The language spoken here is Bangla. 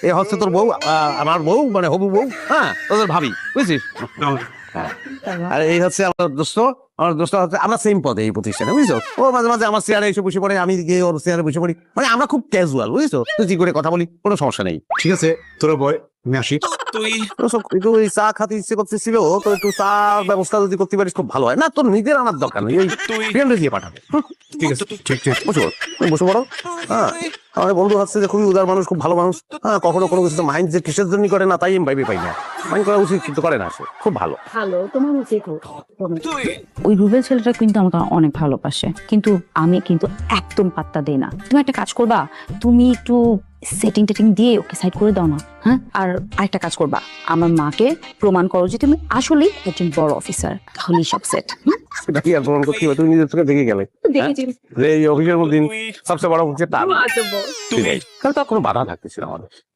এই হচ্ছে তোর বউ, আমার বউ মানে হবু বউ, হ্যাঁ তোদের ভাবি, বুঝছিস? আর এই হচ্ছে আমার দোস্ত। আমার দোস্ত হচ্ছে আমরা সেম পদে এই প্রতিষ্ঠানে, বুঝছো? ও মাঝে মাঝে আমার চেয়ারে এসে বসে পড়ে, আমি গিয়ে ওর চেয়ারে বসে পড়ি, মানে আমরা খুব ক্যাজুয়াল, বুঝছো? তুই কি করে কথা বলি, কোনো সমস্যা নেই। ঠিক আছে, তোরা বয়, আমি আসি। একটু ওই চা খাতে ইচ্ছে করতেছিল, তো একটু চা ব্যবস্থা যদি করতে পারিস খুব ভালো হয়। না তোর নিজের আনার দরকার নেই, ওই ফ্রেন্ডে দিয়ে পাঠাবে। ঠিক আছে, ঠিক ঠিক। বসে পড়ো, তুমি বসে পড়ো। হ্যাঁ, আমার বন্ধু হচ্ছে যে খুবই উদার মানুষ, খুব ভালো মানুষ। হ্যাঁ, কখনো কোনো কিছু মাইন্ড যে কিসের জন্য করে না, তাই আমি ভাইবে পাই না। মাইন্ড করা উচিত কিন্তু করে না, সে খুব ভালো। ভালো, তোমার উচিত। ওই রুবেল ছেলেটা কিন্তু আমাকে অনেক ভালোবাসে, কিন্তু আমি কিন্তু একদম পাত্তা দেই না। তুমি একটা কাজ করবা, তুমি একটু সেটিং টেটিং দিয়ে ওকে সাইড করে দাও না, হ্যাঁ? আর আরেকটা কাজ করবা, আমার মাকে প্রমাণ করো যে তুমি আসলেই একজন বড় অফিসার, তাহলেই সব সেট। সেটা কি আর প্রমাণ করতে হবে? তুমি নিজের চোখে দেখে গেলে দেখেছি। যে এই অফিসের মধ্যে সবচেয়ে বড় হচ্ছে তার, তাহলে তো আর কোনো বাধা থাকতেছিল আমাদের।